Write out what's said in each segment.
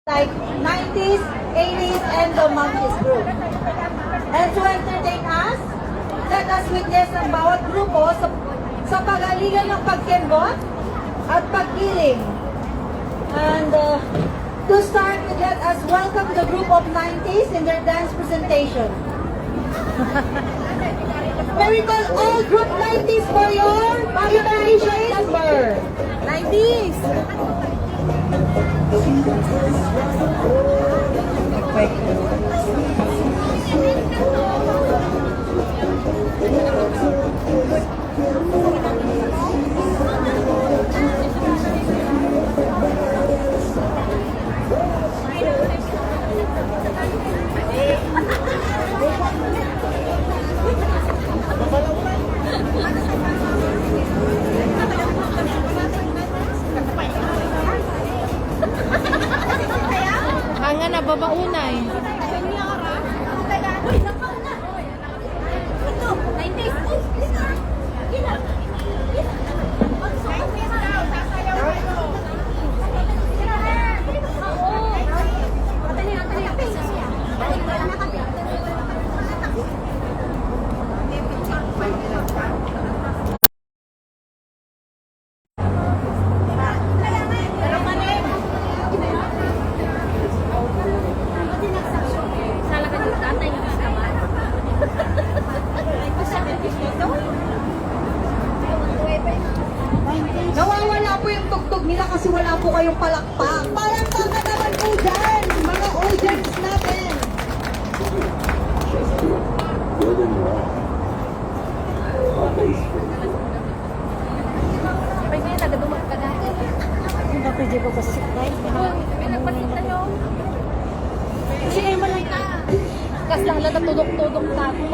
like 90s, 80s, and the Monkeys group. And to entertain us, let us witness ang bawat grupo sa pag-aligan ng pagkembot at paggiling. And to start with, let us welcome the group of 90s in their dance presentation. May we call all group 90s for your presentation number. 90s! Hanga na babaunay. Nawawala po yung tugtog nila kasi wala po kayong palakpak. Palakpak ka naman po dyan, mga audience natin. Pwede na taga-dumag ka dati. Hindi ba pwede ko kasi kahit Pinagpasita nyo. Kasi kayo man lang ka. Kas lang lang natudok-tudok na ako.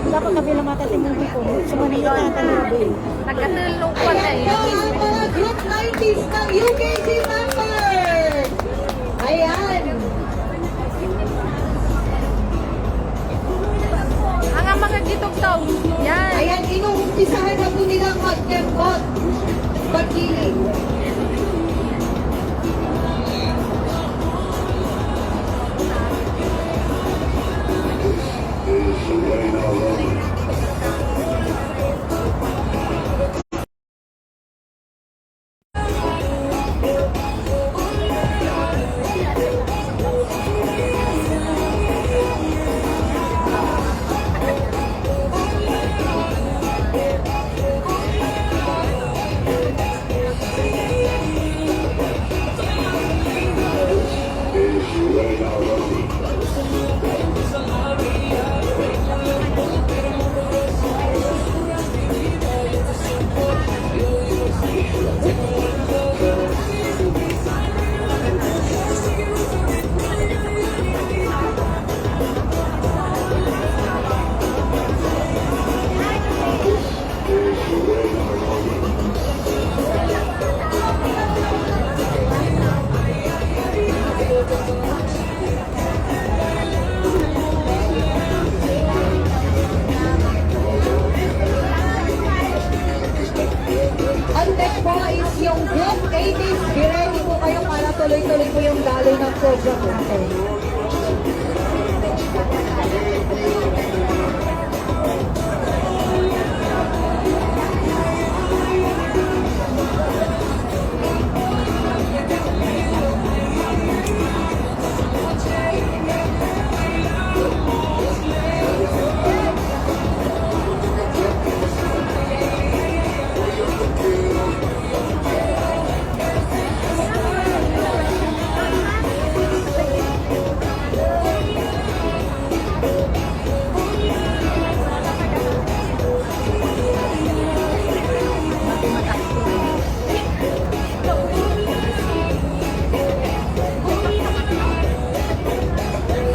dapat kabilang matatingin ko. Sumanay na talaga. Nagkatulong pa na Ito eh. ang mga group 90s ng UKC members. Ayan. Ang mga gitog daw. Yan. Ayan, inuumpisahan na po nilang mag-kembot. Pagkiling. Ang next po is yung group 80s. Be ready po kayo para tuloy-tuloy po yung daloy ng program natin.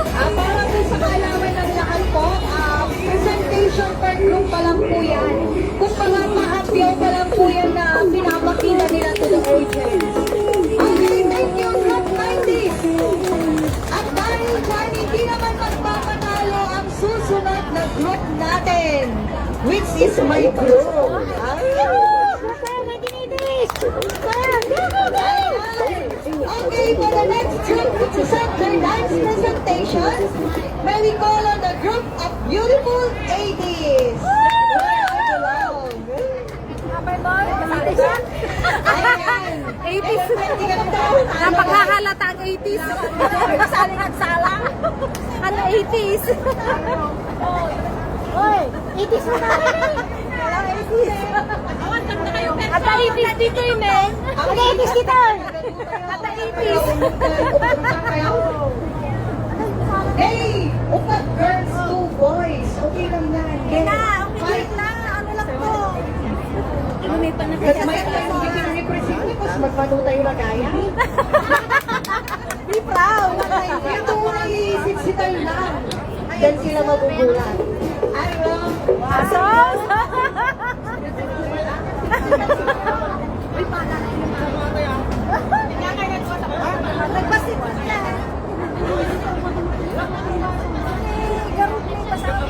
Para po sa kaalaman ng lahat po, presentation per group pa lang po yan. Kung mga mahapyaw pa lang po yan na pinapakita nila to the audience. Okay, thank you, Group 90s. At dahil dyan, hindi naman magpapatalo ang susunod na group natin, which is my group. Ay! to present their dance presentation, may we call on the group of beautiful 80s. Where I belong. Ayan. 80s. Hindi ka na Napaghahalata ang 80s. Saling nagsalang. Ano 80s? Hoy, 80s mo na rin eh. Walang 80s. At ang 80s dito yun eh. Ang 80s dito. At ang 80s. Hey! Upat girls, 2 boys. Okay lang yan. Okay na. Ano lang to? Kasi may tayo hindi pinag-represent niyo, tapos magpano tayo lagaya. Be proud. Ito mga iisip si tayo lang. Then sila magugulat. Ay, well, Asos? Nagpasit ko sila. Garot na yung pasama.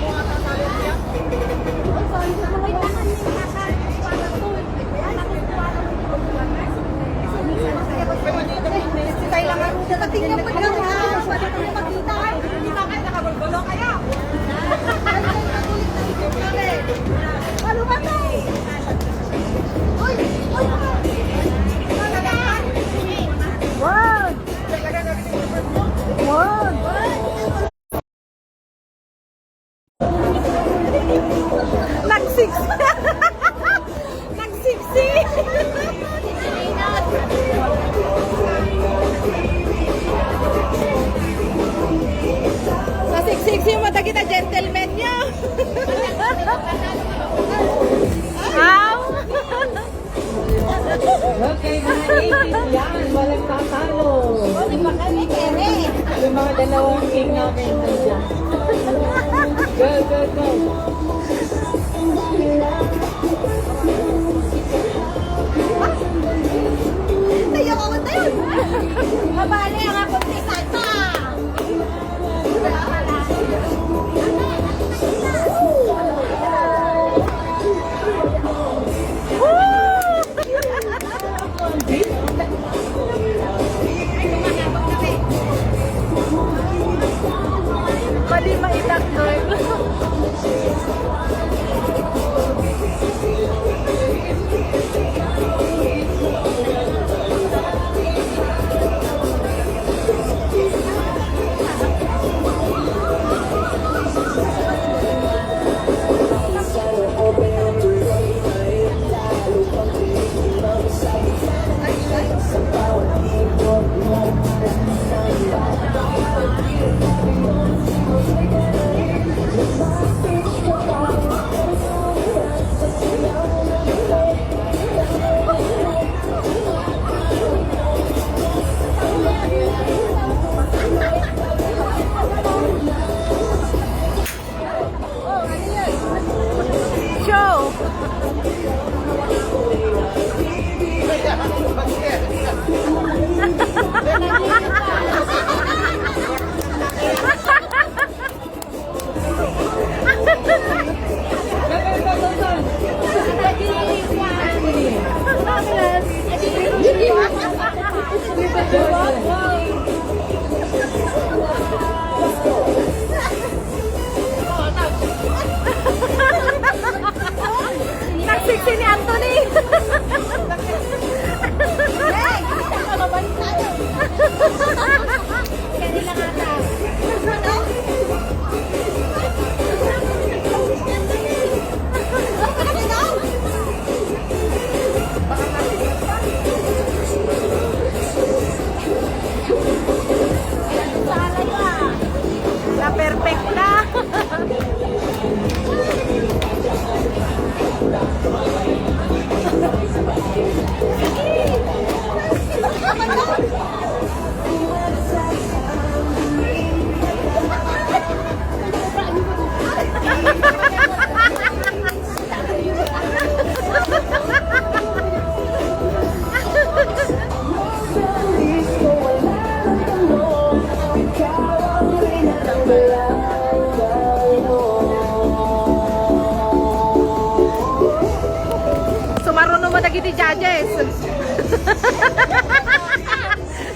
Si tayo lang ang tingnan pa lang ha. Pwede tayo makita. Hindi ka kayo nakagulgulo kayo. Ano ba to? Uy! Uy! Wag! Wag! Nagsix. Nagsiksi. Nasiksiksi mo na kita gentleman niya. Aw. okay, mga 80s yan. Walang tatalo. Di ba kami kere? Yung mga dalawang king namin nandiyan. Go, go, go. Tayo ka man tayo. Mabali ang akong tisata. Mali maitak girl. Show. Nagsiksi ni Anthony. Hey! Mabalik tayo. Kanila nga ta. Na perfect na. Sumaruno mo na giti judges.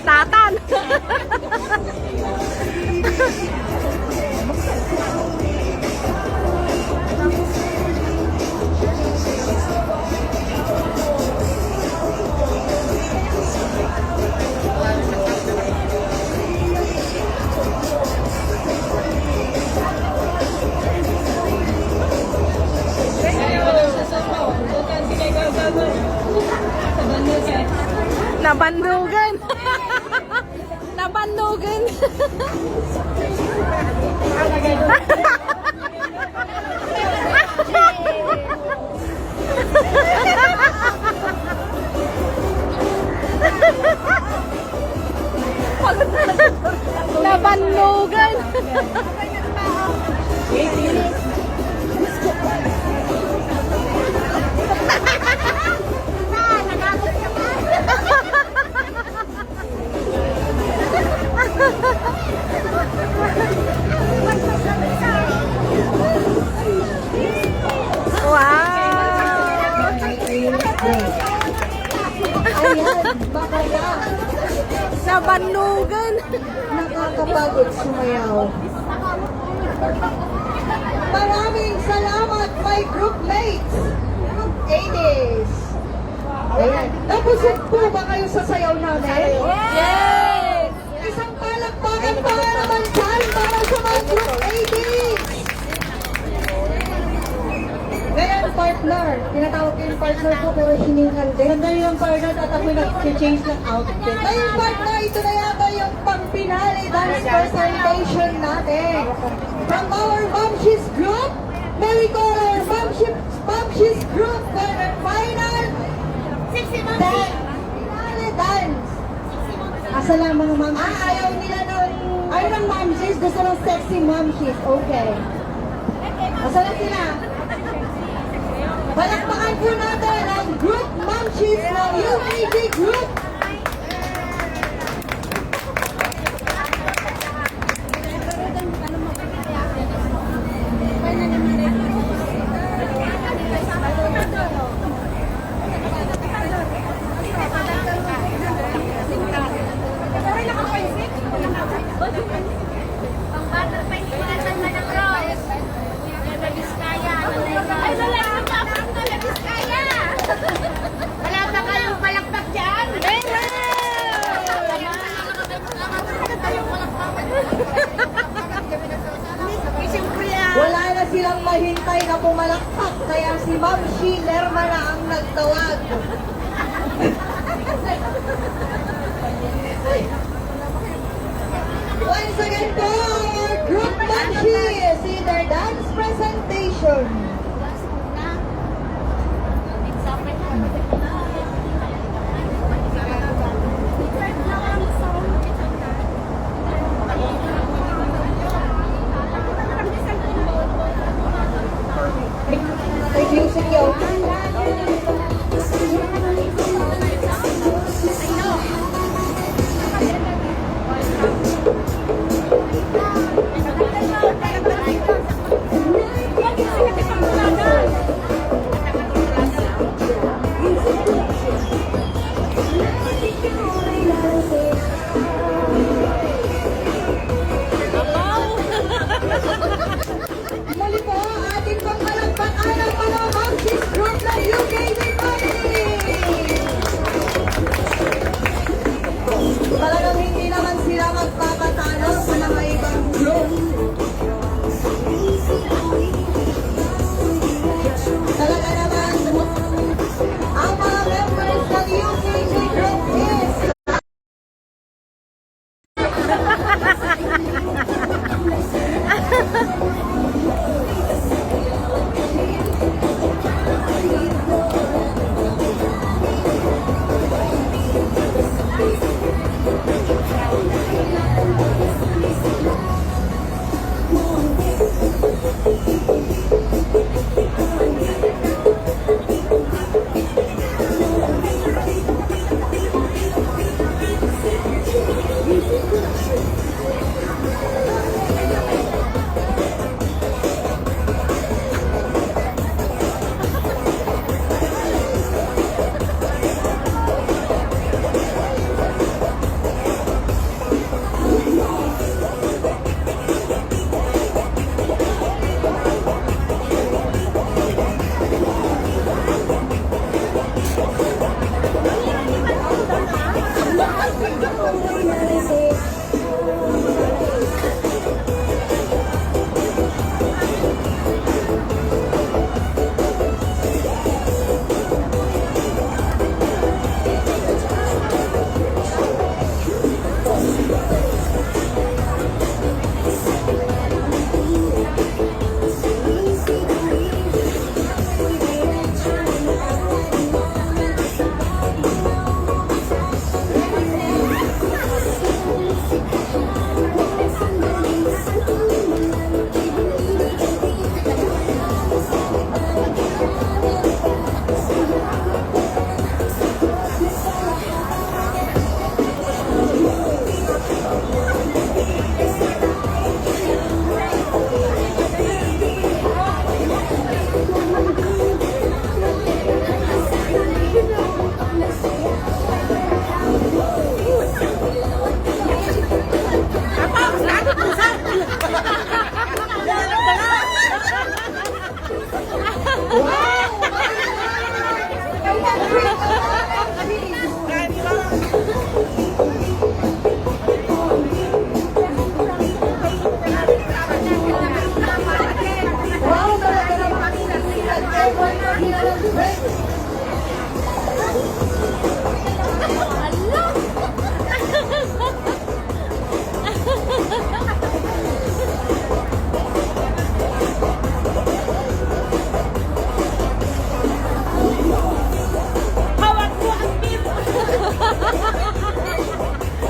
Tatan. Nabanlugan! Nabanlugan! Nabanlugan! Wow! Ayan, baka na. Nabanlugan! Nakakapagod sumayaw. Maraming salamat, my group mates. Group 80s. Ayan. Nabusog po ba kayo sa sayaw namin? Yes! Isang palakpakan para naman dyan para sa mga group 80s. Ngayon, partner. Tinatawag ko yung partner ko pero hiningal din. Sandali yung partner at ako nag-change ng outfit. Ngayon, partner, ito na yata yung pang-pinali dance presentation natin. From our Mamshis group, may we call our Mamshis group for the final dance. Finale dance. Asa lang mga Mamshis? Ayaw nila ayaw ng Mamshis, gusto ng sexy Mamshis. Okay. Asa lang sila? Palakpakan po natin ang group Mamshis ng UAD Group. Wala pa kayong palakpak dyan? Wala na silang mahintay na pumalakpak, kaya si Ma'am Shi Lerma na ang nagtawag. Once again po, our group Ma'am Shi is in their dance presentation. May music yun. Muli po, ating pangmalagpakan ang mga Mamshis group ng UKD family. Talagang hindi naman sila magpapatalo sa mga ibang group. Talaga naman, ang mga members ng UKD group is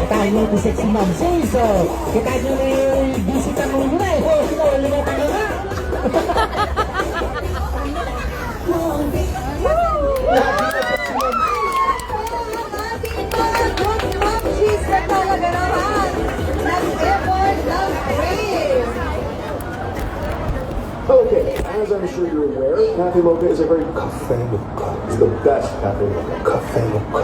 Kita nyo di sexy mom. So, kita nyo na yung bisita mo muna eh. Oh, sila, wala na tayo na. Okay, as I'm sure you're aware, Cafe Mocha is a very cafe mocha. It's the best cafe mocha. Cafe mocha.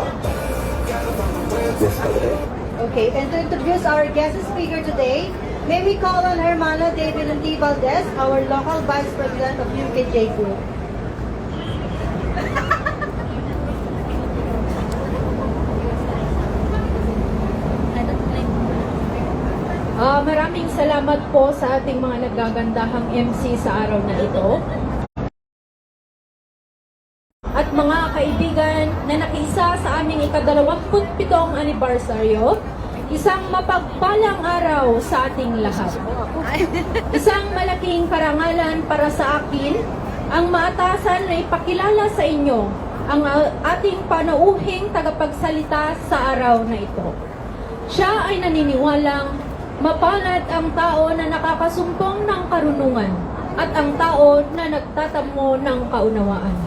Yes, cafe. Okay, and to introduce our guest speaker today, may we call on Hermano David T. Valdez, our local vice president of UKJ Group. Maraming salamat po sa ating mga nagagandahang MC sa araw na ito. At mga kaibigan na nakiisa sa aming ika-27 anibersaryo, isang mapagpalang araw sa ating lahat. Isang malaking karangalan para sa akin ang maatasan na ipakilala sa inyo ang ating panauhing tagapagsalita sa araw na ito. Siya ay naniniwalang mapalad ang tao na nakakasumpong ng karunungan at ang tao na nagtatamo ng kaunawaan.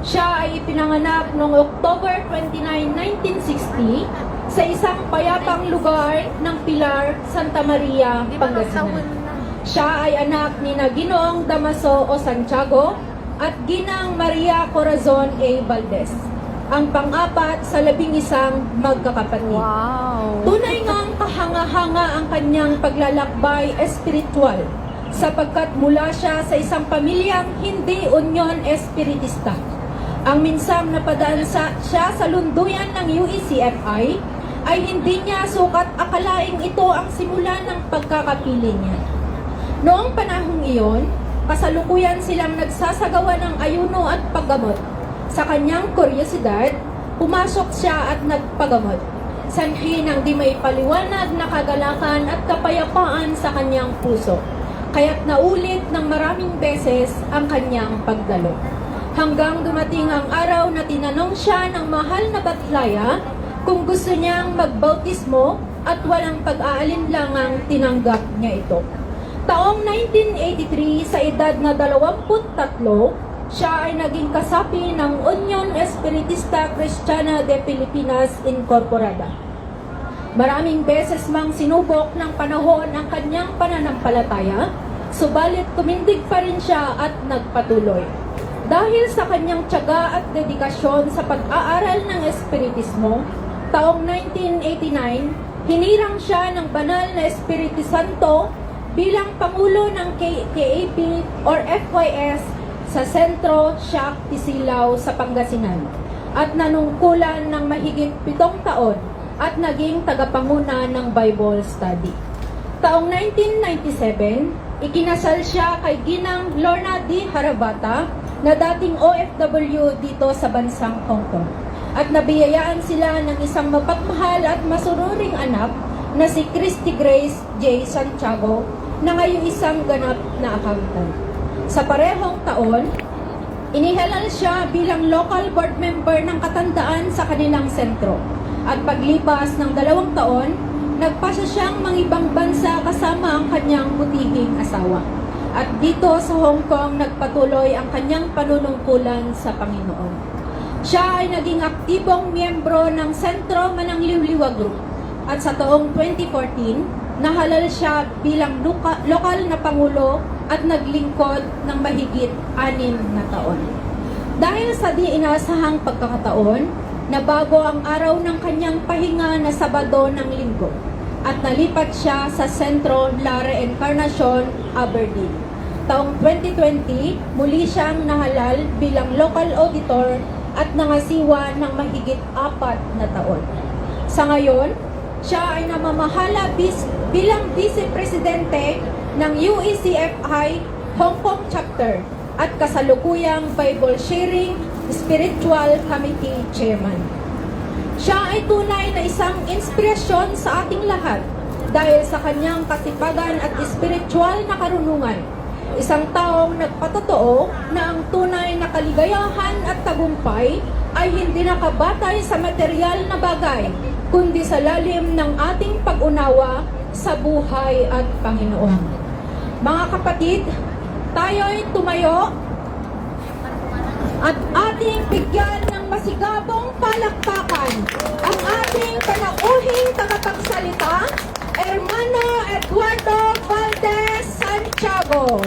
Siya ay ipinanganak noong October 29, 1960 sa isang payapang lugar ng Pilar, Santa Maria, Pangasinan. Siya ay anak ni Ginoong Damaso o Santiago at Ginang Maria Corazon A. Valdez, ang pang-apat sa 11 magkakapatid. Wow. Tunay ngang kahanga-hanga ang kanyang paglalakbay espiritual sapagkat mula siya sa isang pamilyang hindi unyon espiritista. Ang minsang napadaan siya sa lunduyan ng UECFI ay hindi niya sukat akalaing ito ang simula ng pagkakapili niya. Noong panahong iyon, kasalukuyan silang nagsasagawa ng ayuno at paggamot. Sa kanyang kuryosidad, pumasok siya at nagpagamot. Sanhi ng di may paliwanag na kagalakan at kapayapaan sa kanyang puso. Kaya't naulit ng maraming beses ang kanyang pagdalo. Hanggang dumating ang araw na tinanong siya ng mahal na batlaya kung gusto niyang magbautismo at walang pag-aalinlangang tinanggap niya ito. Taong 1983, sa edad na 23, siya ay naging kasapi ng Union Espiritista Cristiana de Filipinas Incorporada. Maraming beses mang sinubok ng panahon ang kanyang pananampalataya, subalit tumindig pa rin siya at nagpatuloy. Dahil sa kanyang tiyaga at dedikasyon sa pag-aaral ng Espiritismo, taong 1989, hinirang siya ng banal na Espiritu Santo bilang Pangulo ng KAP or FYS sa Sentro Siak Tisilaw sa Pangasinan at nanungkulan ng mahigit 7 taon at naging tagapanguna ng Bible Study. Taong 1997, ikinasal siya kay Ginang Lorna D. Harabata na dating OFW dito sa bansang Hong Kong at nabiyayaan sila ng isang mapagmahal at masunuring anak na si Christy Grace J. Santiago na ngayon isang ganap na accountant. Sa parehong taon, inihalal siya bilang local board member ng katandaan sa kanilang sentro. At paglipas ng 2 taon, nagpasya siyang mangibang bansa kasama ang kanyang butihing asawa. At dito sa Hong Kong, nagpatuloy ang kanyang panunungkulan sa Panginoon. Siya ay naging aktibong miyembro ng Sentro Manangliwliwa Group. At sa taong 2014, nahalal siya bilang lokal na pangulo at naglingkod ng mahigit 6 na taon. Dahil sa di inasahang pagkakataon, nabago ang araw ng kanyang pahinga na Sabado ng Linggo at nalipat siya sa Sentro La Reencarnacion, Aberdeen. Taong 2020, muli siyang nahalal bilang local auditor at nangasiwa ng mahigit 4 na taon. Sa ngayon, siya ay namamahala bilang vice-presidente ng UECFI Hong Kong Chapter at kasalukuyang Bible Sharing Spiritual Committee Chairman. Siya ay tunay na isang inspirasyon sa ating lahat dahil sa kanyang kasipagan at spiritual na karunungan. Isang taong nagpatotoo na ang tunay na kaligayahan at tagumpay ay hindi nakabatay sa material na bagay, kundi sa lalim ng ating pag-unawa sa buhay at Panginoon. Mga kapatid, tayo'y tumayo at ating bigyan ng masigabong palakpakan ang ating panauhing tagapagsalita, Hermano Eduardo Valdez Santiago.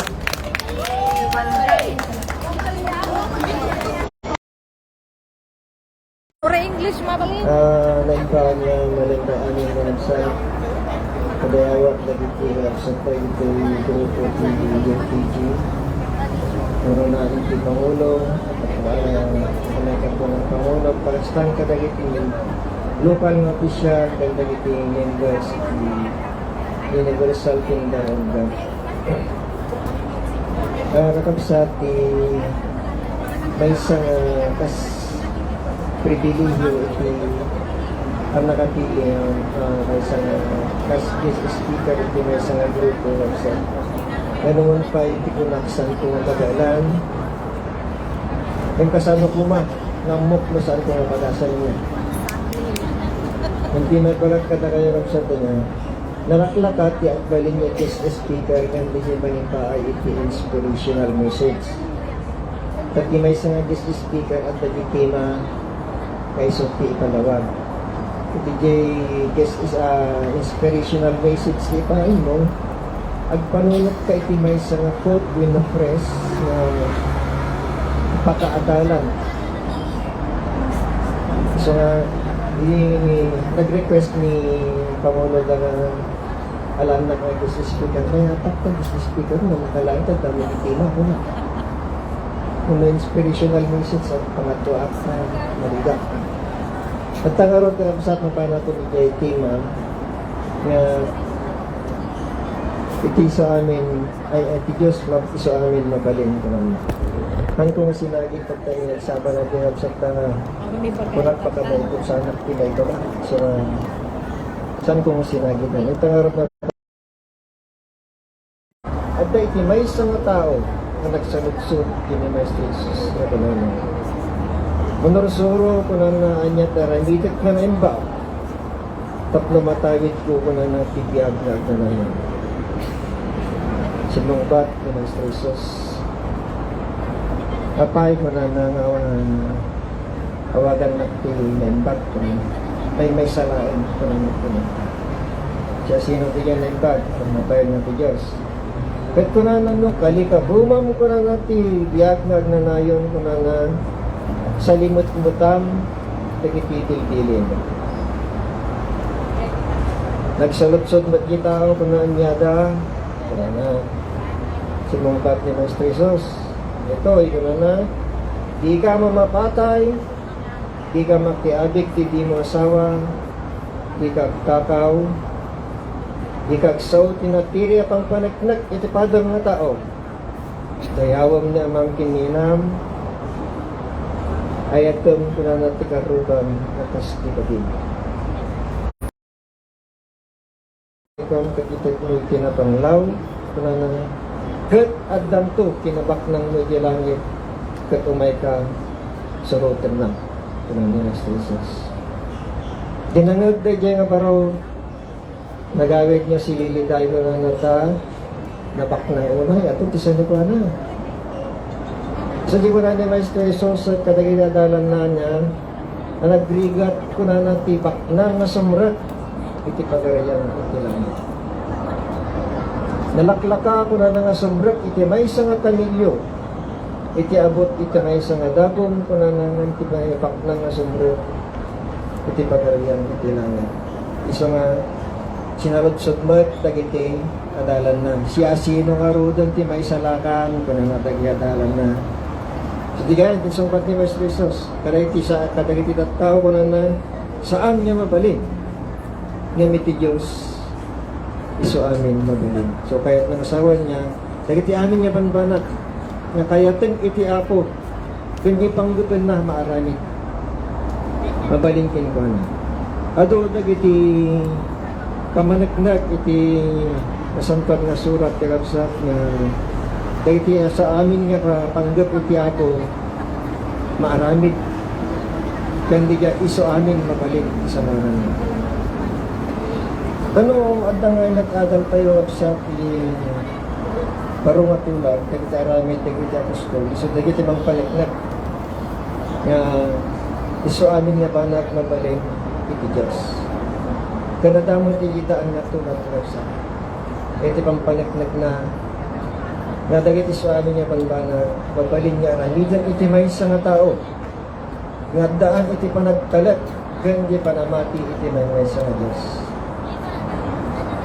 Pura English, mabangin. Naimbahan niya malandaan yung bansa. Kadayawat na ditira sa ito yung grupo TG. Puro na iti Pangulo. At kanakan po ng Pangulo. Parastang kadagiting local na opisyal. Kadagiting members Universal Kingdom. Nakapsat may isang pribilehiyo ito ang nakapili ang isang guest speaker ito may isang grupo sa ganoon pa iti kunaksan kung magalan yung kasano kuma ng muklo saan kung mapadasan niya hindi may balat ka na kayo sa niya naraklakat at balin niya guest speaker and hindi manipa ay iti inspirational message at may isang guest speaker at nagkikima kay Sophie Ipanawag. Iti guest is inspirational message di pa mo. Agpanunot ka iti may isang quote with the press na pakaadalan. So nag-request ni Pangulo na alam na kay guest speaker. Kaya takpan guest speaker na makalain at dami itima ko na. Kung inspirational message at pangatwa at mariga. At tangarot ka sa ating panato ni Jay Tima na iti sa amin ay iti Diyos ito amin mabalin ko naman. Ang kung sinagi pagtayo nagsaba na dinap sa tanga kunak pa kamay kung saan pinay ko na. So, saan kung sinagi na? Ito tangarot na at iti may isang tao na nagsalutsod kini Maestro Jesus na panahon. Munorsuro ko na anyat na ramitit na naimba. Tapno matawid ko na natibiyag na naman. Sinungbat ni Maestro Jesus. Kapay ko na awagan na naimbat ko na. May salain ko na natin. Siya sino bigyan naimbat kung mapayag na Diyos. Kahit ko na nang kalika, bumam ko na natin, biyag na nayon ko na sa limot-mutam, nagipitil-pilin. Nagsalot-sot ba't kita ko na anyada, kaya na, sumungkat ni Maestro Jesus. Ito, ito na, di ka mamapatay, di ka makiadik, di mo asawa, di ka kakaw, ikagsaw tinatiri apang panagnak iti padang na tao. Dayawam niya amang kininam ayatom kuna na tikaruban atas di pagin. Ikong kakita ko kinapanglaw kuna na kat addam to kinabak ng medyo langit kat umay ka surutan na kuna ni Jesus. Dinangag da dyan nga paro nagawit niya si Lili dahil na nata nabak na unay ato tisan ko na sa di ko na ni Maestro Jesus at kadagidadalan na niya na nagrigat ko na natibak na nasumrat iti pagarayan iti langit nalaklaka ko na nasumrat iti may isang kanilyo iti abot iti may isang dagom ko na nantibak na nasumrat iti pagarayan iti langit isa nga sinaludsod mo tagiti adalan na siya sino nga rudan ti may salakan kung nga tagyadalan na so di ganyan tinsungkat ni Maestro Jesus kariti sa kadagiti tao kung na saan niya mabalin ngamiti Diyos iso amin mabalin so kaya't ng asawa niya dagiti amin niya banbanat nga kayatin iti apo kung ipanggutan na maarami mabalin kin ko na ado dagiti kamanaknak iti nasampat nga surat kalabsat nga dahiti sa amin nga panggap iti ako maaramid kandi iso amin mabalik sa maran Ano at nga nag-adal tayo sa parungat ulang, kagitaramit, kagitakus ko, iso dagiti bang paliknak nga iso amin nga banak mabalin iti Diyos. Kanadamon igitaan nga tunat sa iti bang paliknak na dagiti iso amin nga banbanak mabalin nga aramidan iti maysa nga tao nga daan iti panagtalat ganyan panamati iti maysa nga Diyos.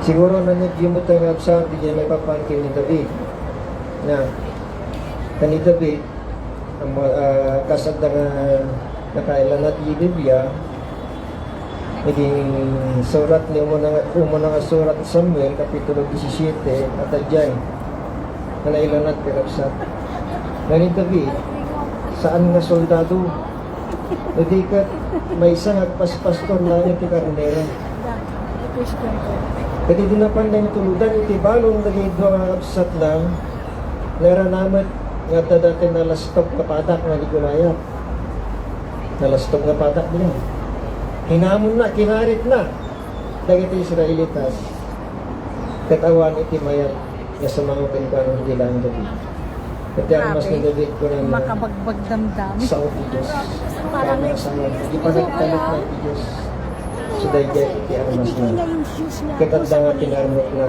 Siguro na nagimot ang absang di may papangkin ni David na kani David kasad na nakailan at i Biblia naging surat ni umuna nga surat ni Samuel kapitulo 17 at adyan na nailan at pirapsat kani David saan nga soldado hindi ka may isang agpaspastor na yung tikarnera kasi dinapan na yung tuludan, iti balong naging doon ang absat lang, naranamat nga dati nalastog na patak nga di gumayap. Nalastog na patak nila. Hinamon na, kinarit na. Dagiti Israelitas, katawan iti mayat nga sa mga pinagkanong nila ang David. Kasi ang mas ni David ko na Makabagbag damdam. sa Diyos. Parang nasama, di pa nagtalit na iti Diyos. So dahil iti ang mas na katanda nga pinarmot na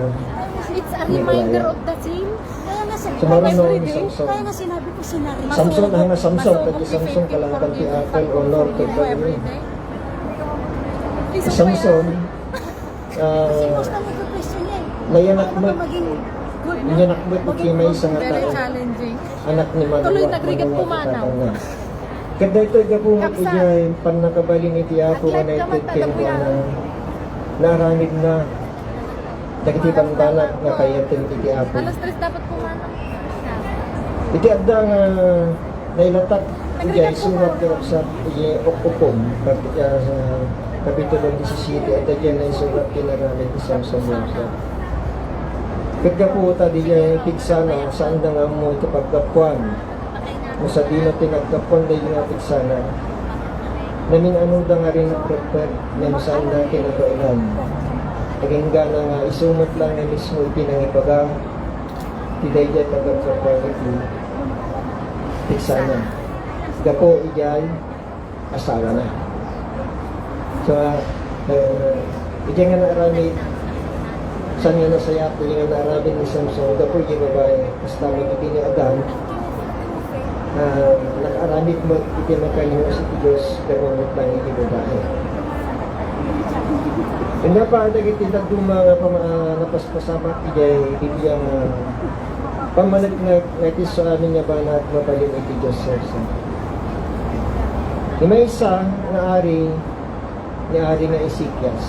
It's a reminder of the same. Kaya nga So, marunong ni Samson. Kaya nga sinabi ko sinari. Samson, hanga Samson, kasi Samson kalahatan ti Apple o Lord kay Pagawin. Samson, Mas na mag-question niya eh. nayanakmat, Maging good na. nayanakmat iti may isang Very tao, challenging. anak ni Manoa. Tuloy nagrigat pumanaw. Kada ito, gapumot iti pan nakabalin iti Apo, At na naman iti talaga yan. na naramid na dagiti bandanak nga kayatin iti Apo. Alas 3 dapat pumanaw. Iti adda nga nailatat iti surat ko sa Okupom sa kapitulo 17 at dyan ay surat kinaralit ni Samson Yosef. Kaya po ta di dyan pigsana saan na nga mo ito pagkapuan mo sa di na tinagkapuan dahil nga pigsana namin ano da nga rin prepare na saan na kinagailan. Naging gana nga isumot lang na mismo ipinangipaga tiday dyan pagkapuan ito pigsana. Gapo ijay asawa na. So, ijay nga naarami saan nga nasaya ito yung naarami ni Samson gapo ijay babae basta magiging ni Adam nakaramit mo iti makalimos iti Diyos karunot lang iti babae. Hindi pa iti nagduma nga napaspasamak ijay bibiyang pamalit na iti sa amin nga ba na mapalim iti Diyos may isa na ari ni ari nga Ezekias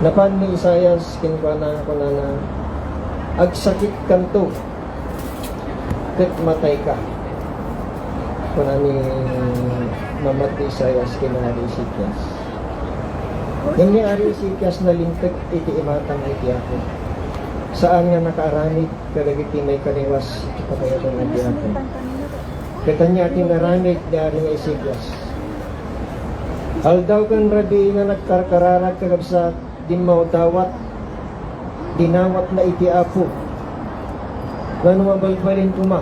napan ni Isaias kinkuana ko na agsakit kanto ket matay ka kuna ni mamat ni Isaias kinari Ezekias yung ni ari Ezekias na lintag iti imatang iti ako saan nga nakaaramid kadagiti may kaliwas iti pakayatan iti ako katanya tinaramid ni ari nga Ezekias aldaw kan rabi nga nagkarkararag kagabsa din maudawat dinawat na iti apo gano mabalbalin kuma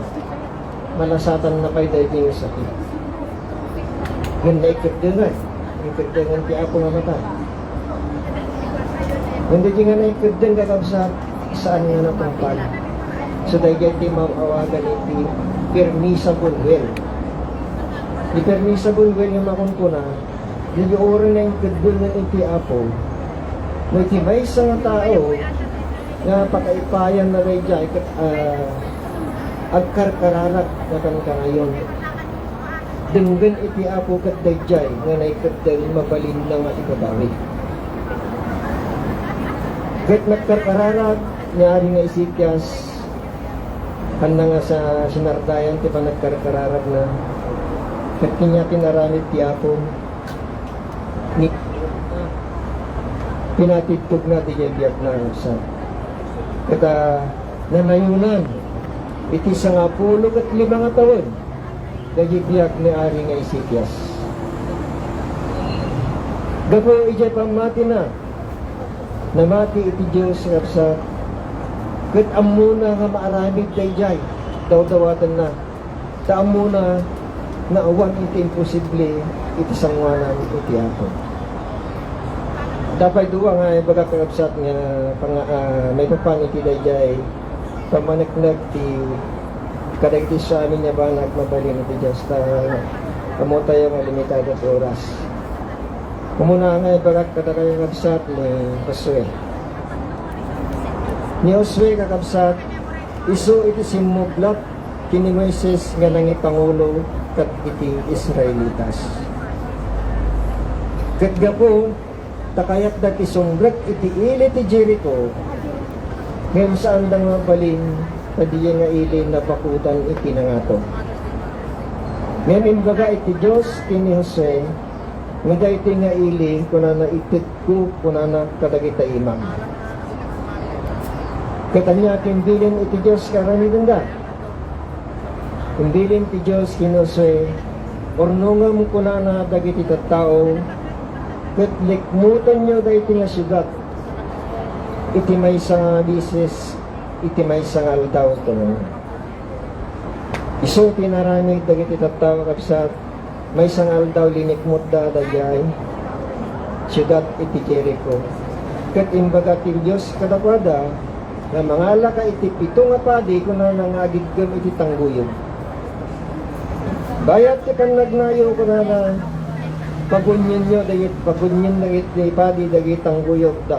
malasatan na kayo dahil yung sakit yun na ikagdangan ikagdangan ti apo nga mata hindi nga na ikagdan kagabsa saan nga natungpal so dahil ti mawawagan iti permissible will di permissible will yung makunkuna yung orin na yung kadul na iti apo may tibay sa tao na pakaipayan na rin dyan agkarkararat na kankayon denggan iti apo kat dayjay nga naikadal mabalin na nga ikabawi kat nagkarkararat nyari nga Ezekias handa nga sa sinardayan ti pa nagkarkararat na kat kanya tinaramit ti apo ni pinatitog na di biyak na sa kata nanayunan iti sa nga 10 at 5 nga taon dagi biyak ni ari nga Ezekias gapo ijay pamati na namati iti Diyos sa kat amuna nga maaramid dayjay daw-dawatan na taamuna na awan iti imposible iti sangwanan iti ato. Dapat duwa nga baga kakabsat nga may papan iti dayjay pamanagnag ti kadagiti sa amin niya ba nagmabalin iti Diyos ta kamo tayo nga limitado sa oras. Kumuna nga baga kakabsat ni Josue. Ni Josue kakabsat iso iti simuglap kini Moises nga nangipangulo kat iti Israelitas. Kat gapo takayat dati sumbrek iti ili ti Jericho ngayon saan dang mabalin padiya nga ili na bakutan iti nangato. Ngayon imbaga iti Diyos kini Jose nga iti nga ili kuna na itit ko kuna na kadagita imam. Katanya kimbilin iti Diyos karamitan da. Kimbilin ti Diyos kini Jose ornungam kuna na dagiti tattao ket likmutan nyo da iti nga syudad iti may nga bisis iti may nga aldaw to iso tinaramig dagiti tattao kapsat may nga aldaw linikmut da dagay syudad iti Jericho ket imbaga ti Dios kadakwada nga mangala ka iti pito nga padi kuna nangagidgam iti tangguyod bayat ti kan nagnayo kuna na pagunyin nyo dagit pagunyin dagit di padi dagit ang guyog da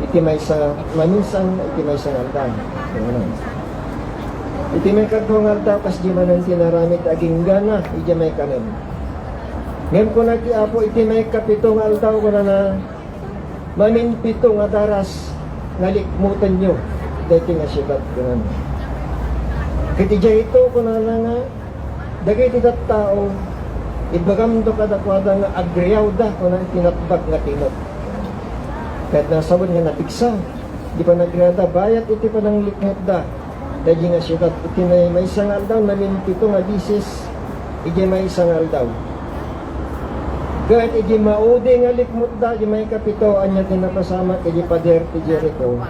iti may sa maminsan iti may sa aldan iti may kadong alda kas di manan tinaramit aging gana iti may kanan ngayon ko na ti apo iti may kapitong aldaw ko na mamin pito nga daras ngalikmutan nyo dati nga sibat ko na kiti dya ito ko na nga dagit itat tao ibagam do kadakwada nga agriyaw da kung ang tinatbag nga tinot. Kahit nasabon nga napiksa, di pa nagrada, bayat iti pa ng likmot da. Dahil nga siya, iti may isang aldaw, nalimpito nga bisis, iti may isang aldaw. Kahit iti maudi nga likmot da, iti may kapito, anya tinapasama, iti pader, iti Jericho.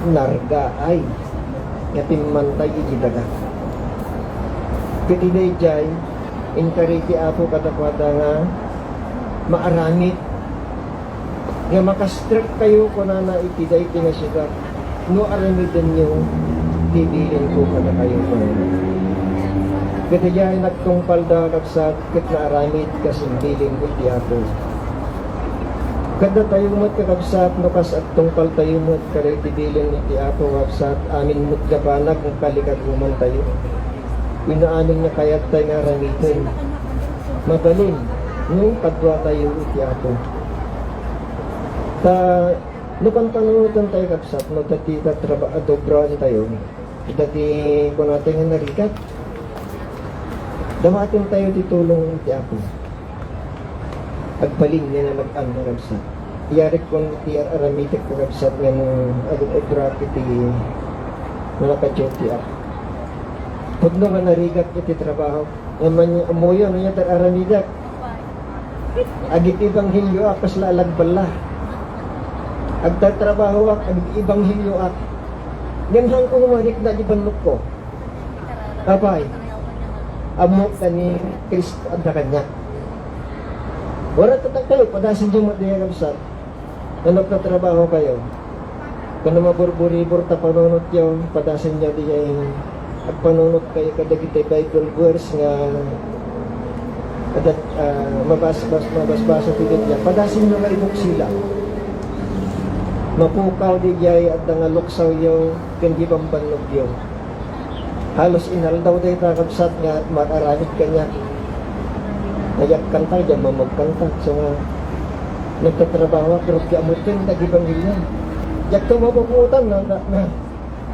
Narga ay, nga timantay iti daga. Kitiday jay, inkariti apo katakwada nga maaramit nga makastrek kayo ko na itiday tinasigat no aramidan nyo tibilin ko kada kayo ko kitiday nagtungpal da kapsat kat na aramit kasimbilin ko ti apo kada tayo mo't kakapsat no kas at tungpal tayo mo't kada tibilin ti apo kapsat amin mo't gabanag ng kalikaguman tayo pinaanin nga kayat tayo nga ramitin mabalin nung padwa tayo iti ato ta nukan panunutan tayo kapsat no dati dobrahan tayo dati kung natin nga narikat damatin tayo titulong iti apo agbalin nga na mag-ano kapsat iyarik kung iti aramitik ko kapsat nga nung agod-odrak iti mga kadyoti ako pag nga narigat iti trabaho, naman yung umuyo, niya tararanigat. Agit ibanghilyo ak, kas lalagbala. Agtatrabaho ak, agit ibanghilyo ak. Ganhan ko humarik na di banlok ko. Abay, amok ka ni Kristo at na kanya. Wala tatak kayo, padasin yung matiya kapsat. Nanok na trabaho kayo. Kung na maburburi-bur tapanunot yung padasin nyo di yung at panunot kayo kadagitay Bible verse nga kadat mabasbasa tigit niya padasin nyo nga ibok sila mapukaw di jay at nga luksaw yung kandi pambanlog yung halos inaldaw day takapsat nga at makaramit ka niya nayak kanta dyan mamagkanta so nga nagtatrabaho pero kiamutin nagibang hilyan yak ka mapuputan na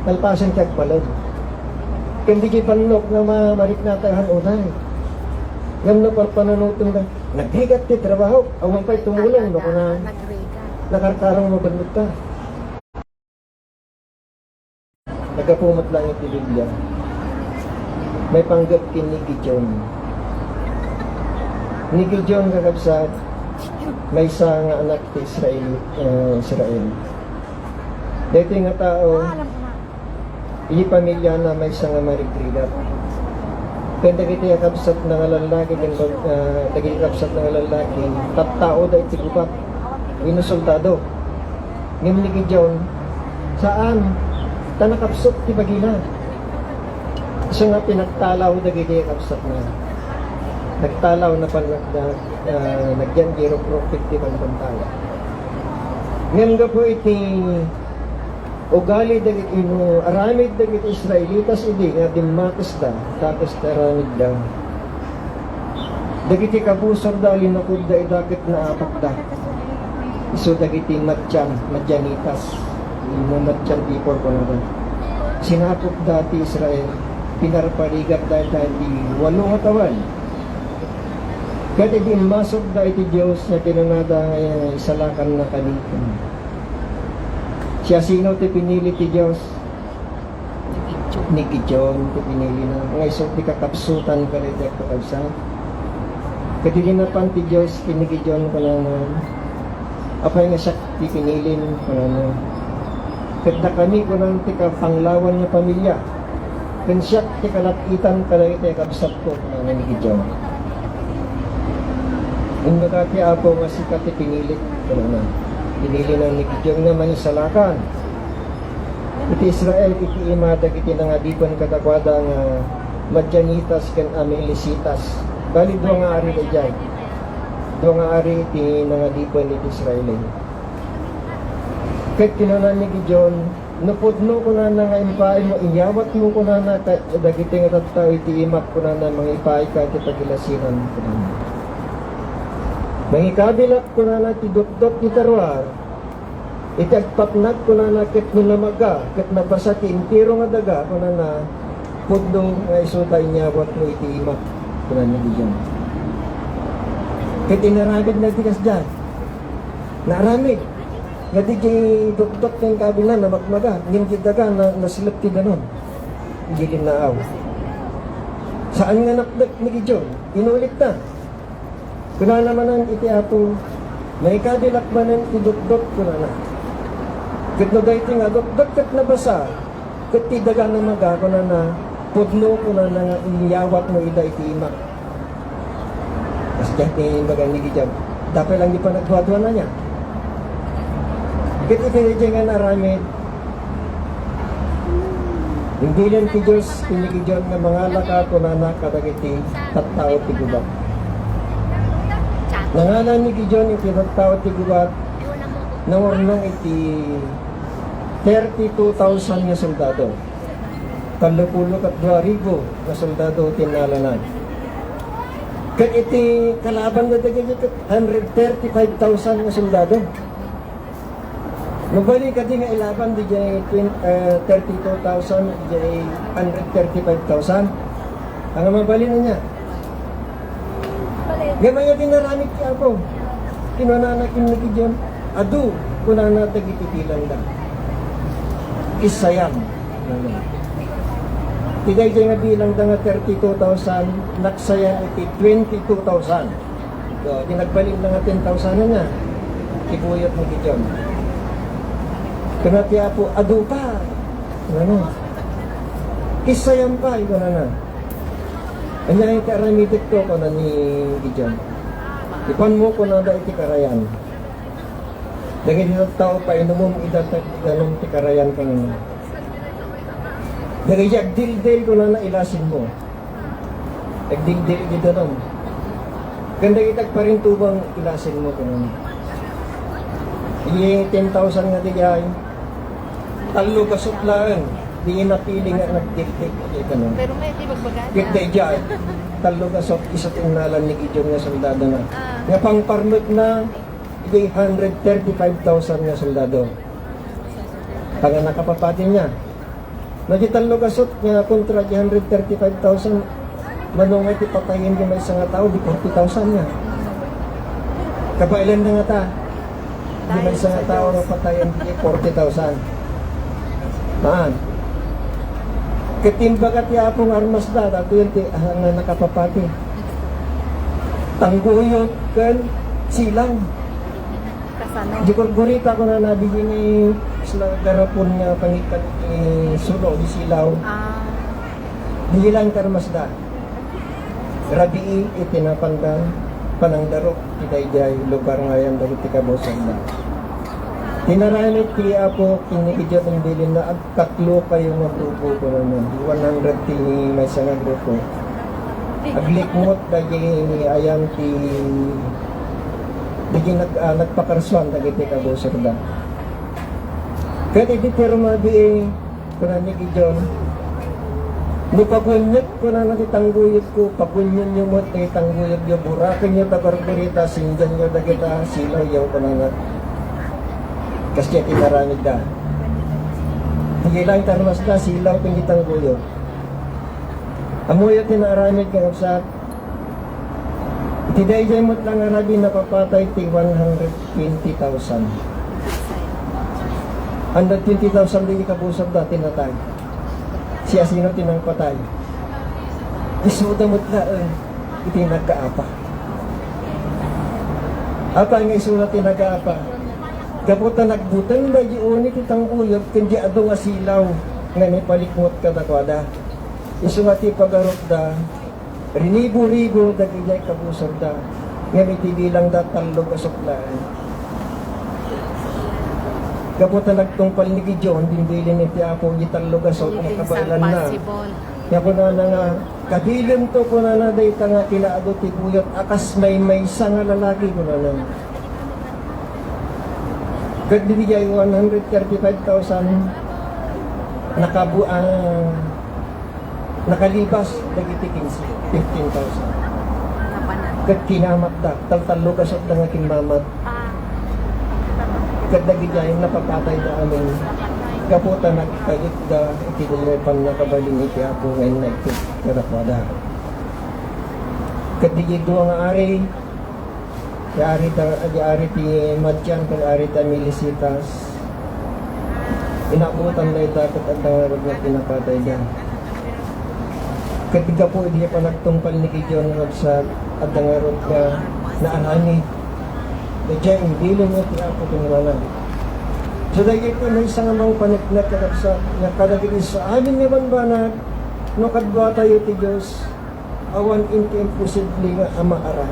talpasan kag palad hindi kayo panlok na marik natahan unay. Ngam na parpanunutong ka, naghigat ti trabaho, awang pa'y tumulong, no, na nakarkarang mabanot ka. Nagkapumat lang yung Biblia. May panggap kin ni Gideon. Ni Gideon kakabsat, may isa nga anak ti Israel. Dito nga tao, ini pamilya na may isa nga marigrigat. Kaya dagiti kapsat ng lalaki, dagiti kapsat ng lalaki, tattao da iti gubat, inusultado. Ngimligi John, saan? Tanakapsot ti bagila. Siya nga pinagtalaw dagiti kapsat na. Nagtalaw na pa nagyan giro profit ti pagpantala. Ngayon nga po iti ugali dagiti aramid dagiti Israelitas idi nga dimatis da tapos aramid da. Dagiti kabusor da linukod da idakit na apak da. Iso dagiti madjanitas. Matyan before ko na da. Sinapok dati Israel pinarpaligat dahil di 8 katawan. Kaya din masok da iti Diyos na tinanada ngayon isalakan na kanitin. Siya sino ti pinili ti Diyos? Ni Gideon ti pinili na. Ngay so ti kakapsutan ka rin dito kabsa. Kadilinapan ti Diyos ni Gideon ka na apay nga siya ti pinilin ka na. Kada kami ko nang ti kapanglawan na pamilya. Kan siya ti kalakitan ka rin ti kabsat ko ka na ni Gideon. Yung nagati apo nga sikat ti pinilit ka na. Pinili ng ni Gideon nga manisalakan. Iti Israel, iti imadag iti nangadipan katakwada nga Madjanitas kan Amelisitas. Bali doon nga ari kajay. Doon nga ari iti nangadipan iti Israel. Kahit kinunan ni Gideon, napudno ko na nga impay mo, iyawat mo ko na dagiti nga tattao iti imak ko na mga ipay ka iti pagilasiran ko na. Mangikabilak ko na ti dot-dot ni tarwar, iti agpatnat ko na ket nilamaga, ket nabasa ti impiro nga daga ko na pudno nga isutay niyawat mo iti imak ko na Gideon. Ket inaramid na tikas dyan, naramid, nga di dot-dot ng kabila na magmaga, ngin daga na nasilap ti ganon, gilin na aw. Saan nga nakdak ni Gideon? Inulit na. Kuna naman ang iti ato, may kadilak ba ng tidot-dot kuna na. Kat no dahi nga, dot-dot kat nabasa, kat tidaga na maga kuna na, pudno kuna na nga iyawat mo ida iti imak. Kasi dyan baga ni Gideon, dapat lang di pa nagduwa-duwa na niya. Kat iti nga naramid, hindi lang ti Diyos, Gideon nga mga laka kuna na kadagiti tattao ti gubat. Nangalan ni Gideon iti nagtao ti gubat nangornong iti 32,000 nga soldado. 32,000 nga soldado tinalanan. Kat iti kalaban na dagiti 135,000 nga soldado. Mabalik ka di nga ilaban di dyan 32,000 di 135,000. Ang mabalik na niya. Gamay din naramit ki ako. Kinananakin ni Gideon. Adu, kunana tagititilan lang. Isayam. Tigay dyan nga bilang da nga 32,000, naksayan iti 22,000. So, dinagbalik na nga 10,000 na niya. Ibuyot ni Gideon. Kunati po, adu pa. Ano? Isayam pa, ito na na. Anya yung karamitik ko na ni Gideon. Ipan mo ko na da iti karayan. Daging yung tao pa inumom idatag ganong ti karayan ka nga. Daging yung dil-dil ko na ilasin mo. Nagdil-dil dito nun. Ganda itag pa rin tubang ilasin mo ko na. Yung 10,000 nga di ay talo kasutlaan. Di napili nga nagdiktik. Pero may di magbagaan. Kit day dyan, talo ka sa isa't inalan ni Gideon nga soldado na. Nga pang parmit na, igay 135,000 nga soldado. Pag nakapapatin niya. Nagitalo ka sot nga kontra 135,000, manong iti patayin ka may isang tao, di 40,000 nga. Kabailan na nga ta. Di may isang tao na patayin, di 40,000. Maan. Katimbagat yapong armas na, dato yun ang nakapapati. Tangguyot kan, silang. Di kurgurita ko na nabigyan ni sila garapon nga pangikat ni sulo di silaw. Di lang karmasda. Rabii itinapanda panangdarok tidayjay lugar ngayon dagiti kabusan na. Tinaranit kaya po kinigidyo ng bilin na at tatlo kayo nga grupo ko naman. 100 tini may isang grupo. Aglikmot dagi ni ayang ti dagi nagpakarsuan dagiti kabusan da. Kaya di pero mabi kunani gidyo ni pagunyot ko na natitangguyot ko, pagunyon nyo mo, tangguyot nyo, burakin nyo, tabarburita, sindyan nyo, dagita, silaw, yaw ko na nga. Kasi tinaramid da. Hindi lang tarmas na, silaw, pingi tangguyot. Amuyo tinaramid ka sa tiday mo lang arabi napapatay ti 120,000. 120,000 din ikabusap dati na tayo. Siya sino tinang patay. Isudamot na iti nagkaapa. Apa nga isulat ti nagkaapa. Kaputa nagbutan ba unit itang uyab kundi ado nga silaw nga ni palikmot kadakwada. Isulat ti pagarot da rinibo-ribo dagijay kabusab da nga mitibilang da talog asuklaan. Kaputa nagtungpal ni Gideon, dimbilin ni Tiapo, gitalog aso, kung kabalan na. Kaya ko na nga, kabilin to ko na dayta nga kinaado ti buyot, akas may isang nga lalaki ko na. Kadibigay 135,000, nakalibas, dagiti 15,000. Kad kinamat da, taltalog aso na nga kinmamat. Kadagigayang napapatay na amin kaputa nagkagit da itinulepan na kabaling iti ako ngayon na ito karapada kadigig doang ari ari ti Madyan kung ari ta Milisitas inabutan na itakot at nangarod na pinapatay dyan katiga po hindi pa nagtungpal ni Gideon sa at nangarod na naanani Medya hindi lang iti ako pinulanan. So dahil ko may isang amang paniknat kakapsa na kadagin sa amin naman ba na no kadwa tayo ti Diyos awan inti imposible nga amaaran.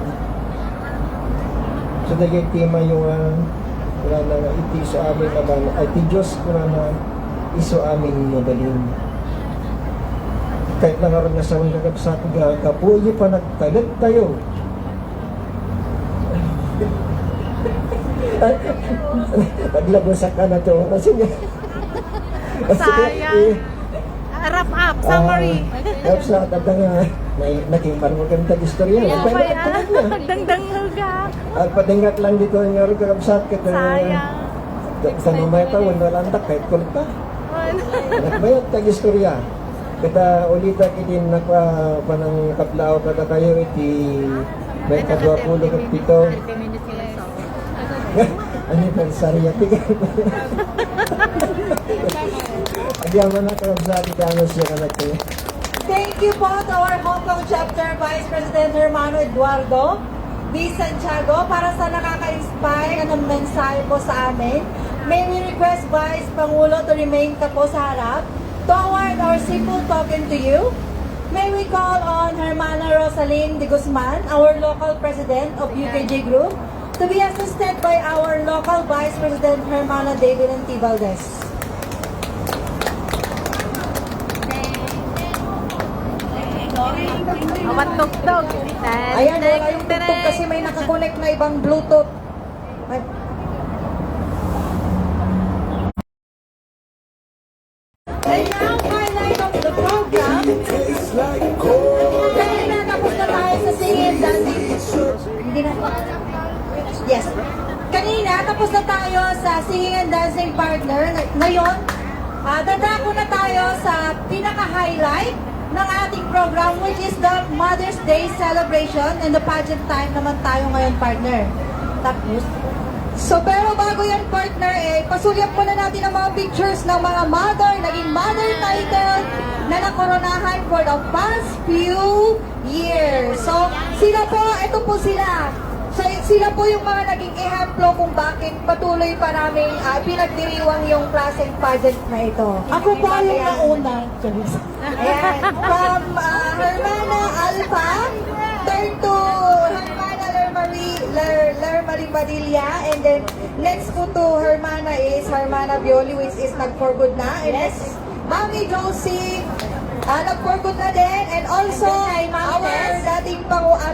So dahil tema yung wala na nga iti sa amin naman ay ti Diyos ko na iso amin madaling. Kahit nangaroon na sa mga kakapsa kapuyo pa nagtalit tayo. Naglabusak ka na to kasi Sayang. Wrap up, summary. Wrap sa tatang naging magandang istorya. Oo ba yan? Dangdang huga. Padingat lang dito yung karabsat kita. Sayang. Sa numay taon na lantak kahit kulta. Nagbayot kag istorya. Kita ulita kidin panang kaplao kada kayo iti may ka-20 kag 7. Anniversary at agyaman na karabsat iti siya ka nagtayo. Thank you po to our Hong Kong Chapter Vice President Hermano Eduardo B. Santiago para sa nakaka-inspire ng mensahe po sa amin. May we request Vice Pangulo to remain ka po sa harap toward our simple token to you. May we call on Hermana Rosaline de Guzman, our local president of UKJ Group, to be assisted by our local Vice President Hermana David N. T. Valdez. Matugtog. Ayan, wala yung tugtog kasi may nakakonect na ibang Bluetooth. And now, highlight of the program. Kanina tapos na tayo sa singing dancing. Hindi na. Yes. Kanina tapos na tayo sa singing and dancing partner. Ngayon, dadako na tayo sa pinaka-highlight ng ating program, which is the Mother's Day celebration and the pageant time naman tayo ngayon, partner. Tapos, so pero bago yan, partner, pasulyap muna natin ang mga pictures ng mga mother, naging mother title na nakoronahan for the past few years. So, sila po, ito po sila. Sila po yung mga naging ehemplo kung bakit patuloy pa namin pinagdiriwang yung class and pageant na ito. Ako po yung nauna. Ayan. From Hermana Alpha, turn to Hermana Lermarie Padilla, and then next po to Hermana is Hermana Violi, which is nag-for-good na. And next, Mami Josie, nag-for-good na din. And also, our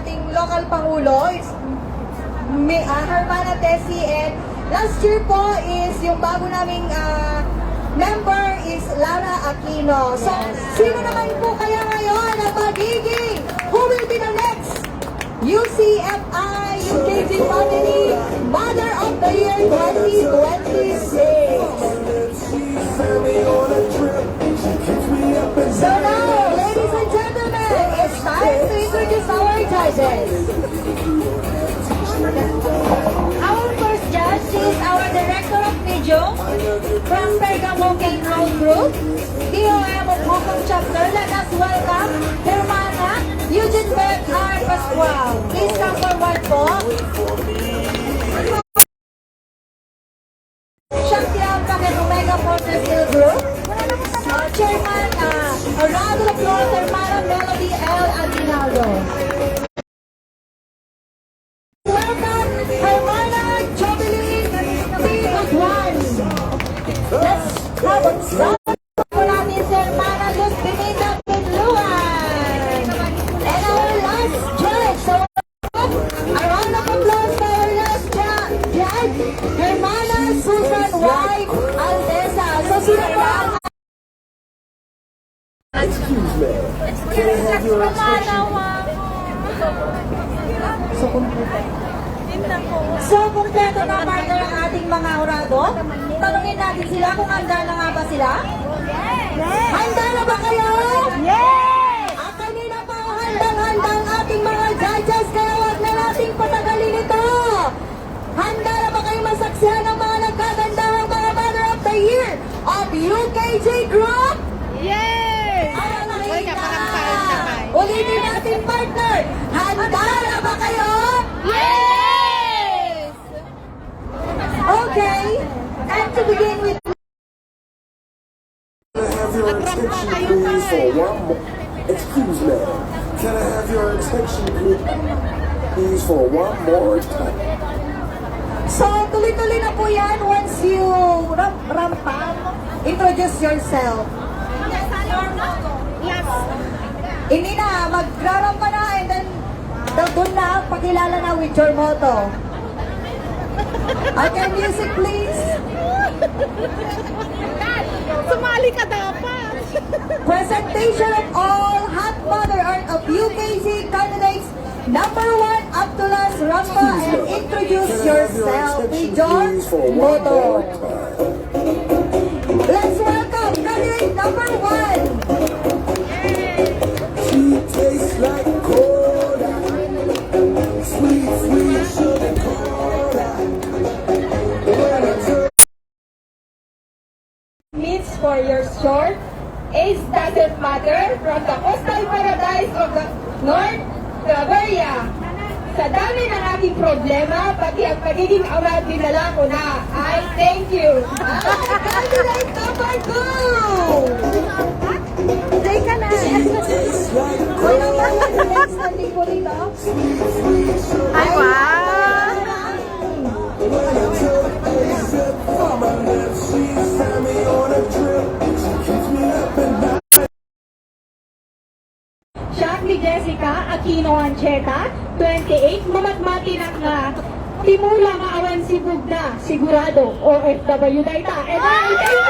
ating local Pangulo, it's Hermana Tessie, and last year po is yung bago naming member is Lara Aquino. So, sino naman po kaya ngayon ang magiging who will be the next UCFI UKG Family Mother of the Year 2026? So now, ladies and gentlemen, it's time to introduce our judges. Our first judge is our Director of Video from Bergamo King Road Group, DOM of Hong Kong Chapter. Let us welcome Hermana Eugene Berg R. Pascual. Please come forward po. Shaktian Paket Omega Forces Steel Group. Chairman, a round of applause, Hermana Melody L. Aguinaldo. Welcome, Hermana Jovelyn P. Agwan. Let's have a round po natin si Hermana Luz Pineda Pinluan. And our last judge, so a round of applause for our last judge, Hermana Susan Y. Aldesa. So sino po ang So, kumpleto na partner ang ating mga orado. Tanungin natin sila kung handa na nga ba sila? Handa na ba kayo? At kanina pa handang-handa ang ating mga judges, kaya wag na nating patagalin ito. Handa na ba kayo masaksihan ng mga nagkagandahang mga Mother of the Year of UKJ Group? Ayaw nakita! Ulitin natin partner. Handa na ba kayo? Okay, and to begin with, Excuse me. Can I have your attention, please, for one more time? so tuloy-tuloy na po yan once you rampam, introduce yourself. Hindi na, magrarampa na and then doon na, pakilala na with your motto. Okay, music please. Sumali ka dapat. Presentation of all hot mother art of UKC candidates. Number 1, Abdullah Rampa, and introduce yourself with your motto. Let's welcome candidate number 1. She tastes like cola, sweet, sweet sugar cola. Means for your short, age doesn't matter, from the coastal paradise of the North Claveria. Sa dami ng aking problema, pati ang pagiging ama, dinala ko na. I thank you. Candidate number 2. Take ka na. Wala ba yung next standing po rito? Ay, wow! Siya ni Jessica Aquino Ancheta, 28, mamatmati na nga. Timula maawan si Bugna, sigurado, OFW dayta. And I thank you.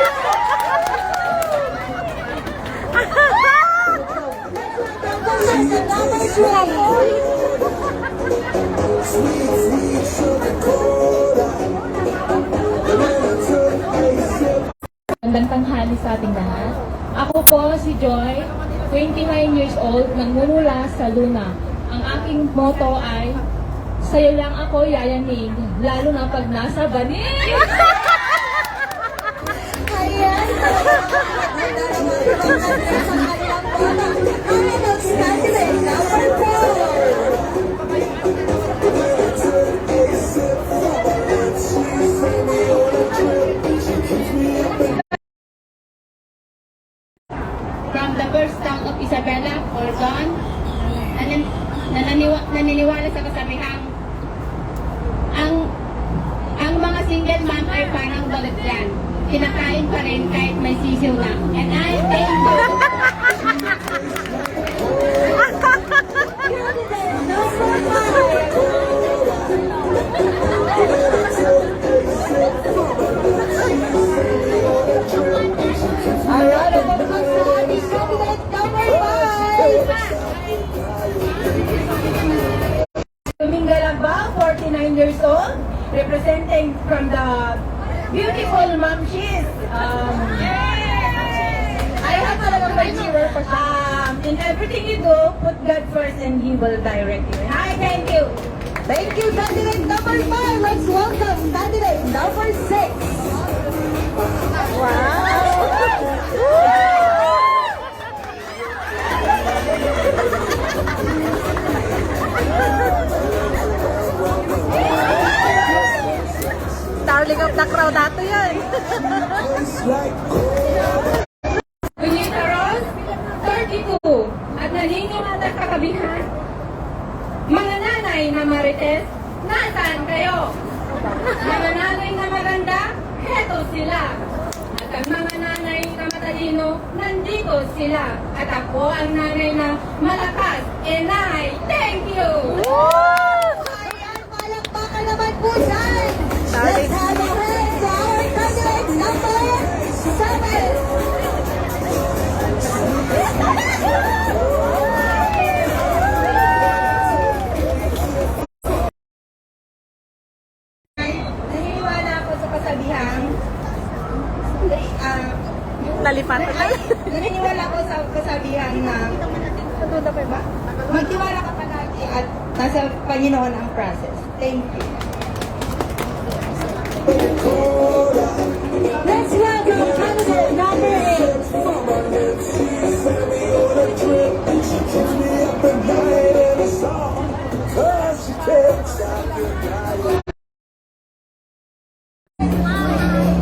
Number 2. Magandang tanghali sa ating lahat. Ako po si Joy, 29 years old, nagmumula sa Luna. Ang aking motto ay, sa'yo lang ako yayanig, lalo na pag nasa banig! Ayan. Candidate number 4. single mom ay parang balat yan. Kinakain pa rin kahit may sisiw lang. And I thank you. Alright, ang mga sa ating candidate number 5. Dominga Lagbang, 49 years old, representing from the beautiful mom she's. I have talagang by cheerer pa siya. In everything you do, put God first and He will direct you. Hi, thank you. Thank you, candidate number 5. Let's welcome candidate number 6. Darling of the crowd ato yan. Julita Ross, 32, at naniniwala kakabihan. Mga nanay na marites, nasaan kayo? Mga nanay na maganda, heto sila. At ang mga nanay na matalino, nandito sila. At ako ang nanay na malakas, Enay, thank you! Ayan, palakpakan naman po dyan. Let's have a hand to our candidate number 7. Naniniwala ako sa kasabihan, Nalipatan ka. naniniwala ako sa kasabihan na magtiwala ka palagi at nasa Panginoon ang process. Thank you. Let's welcome candidate number 8.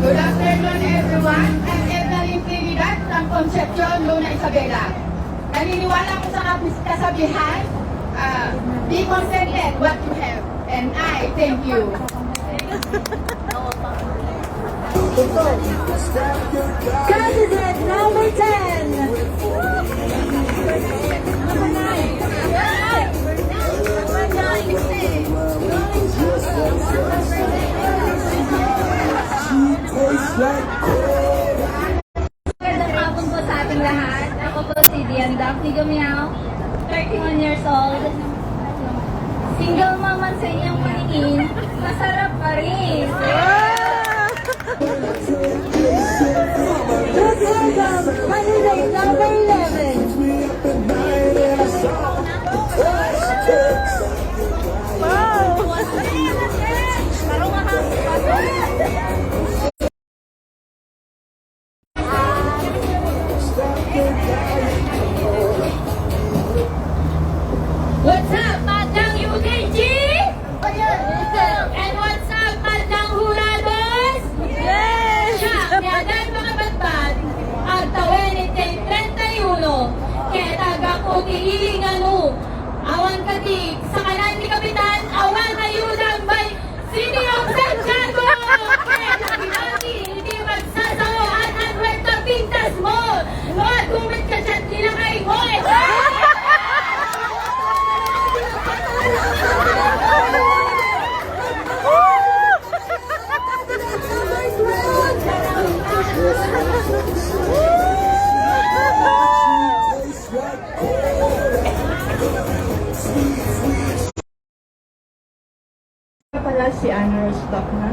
Good afternoon, everyone. I'm Evelyn Trinidad from Concepcion, Luna, Isabela. Naniniwala ko sa kasabihan, be contented what you have, and I thank you. Candidate number 10. Magandang hapon po sa ating lahat. Ako po si Dian Daphne Gumiao, 31 years old. Single mom man sa inyong paningin, masarap pa rin. Let's welcome candidate number 11. What's up, Madang UKG? And what's up, Madang Hurados? Yes! Siya, niyadan mga batbat, at tawin itin 31, kaya taga ko kiilinganu, awan katig, sa kanan ni Kapitan, awan ayudang by City of Santiago! Kaya naginati, hindi magsasawa at Anwerta Pintas mo! At kumit ka dyan, nilakay mo! Pala si Anna Rostock na.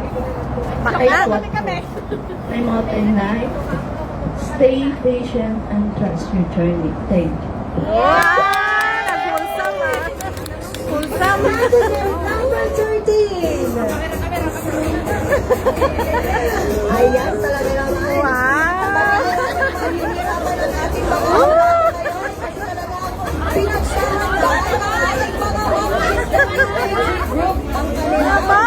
Bakit kami? I'm out in night. Stay patient and trust your journey. Thank you. Wow! Nag-wholesome ah. Wholesome. Candidate number 13. Ayan, talaga naman. Wow! Pahihirapan ang ating mga ngayon kasi talaga pinagsahandaan ng ating mga group ang kanila.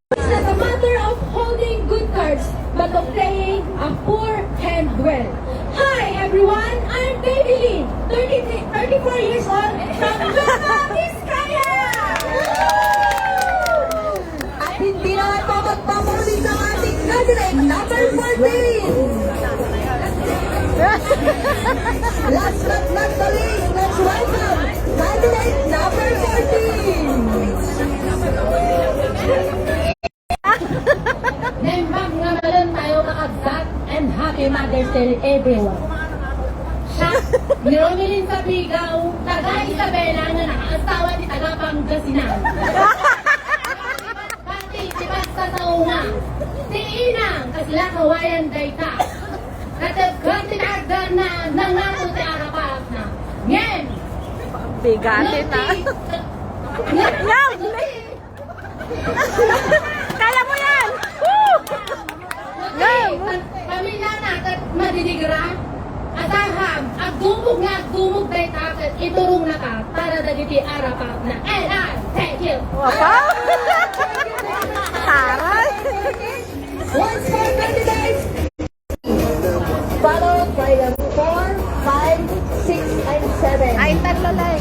It's not a matter of holding good cards, but of playing a poor hand well. Hi everyone, I'm Baby Lynn, 34 years old from Luna, Vizcaya! At hindi na ito magpapuli Last but not the least, let's welcome candidate number 14. Nembang nga malan tayo kakagdat and happy Mother's Day everyone. Siya, ni Romilin sa Bigaw, taga Isabela nga nakaasawa ni taga Pangasinan. Pati si Basta sa una, si Inang kasila kawayan dayta. Natagkan tinagdan na nangato ti arapat na. Ngayon, Bigatin na. Kaya mo yan! Pamilya natin madidigra. Asaham, agdumog nga agdumog day takat iturong na ka para dagiti arapat na. And I thank you. Taray! Once more candidates. Followed by the 4, 5, 6, and 7. Ay, tatlo lang.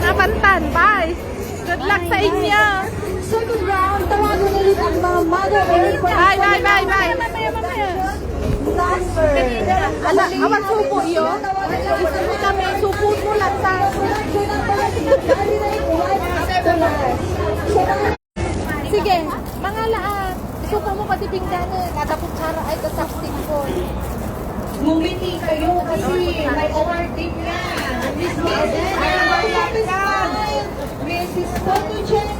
Napantan, bye! Good luck sa inyo! Second round, tawagan ulit ang mga mother and Bye, bye, bye, bye! Mamaya, mamaya! transfer. Ala, awag supo yun? Isa mo kami, supot mo lang sa... Sige, mga lahat. Supo mo pati pingganan. Kada kutsara ay kasapstik ko. Ngumiti kayo kasi may award din yan. Miss Mrs. Mrs. Photogenic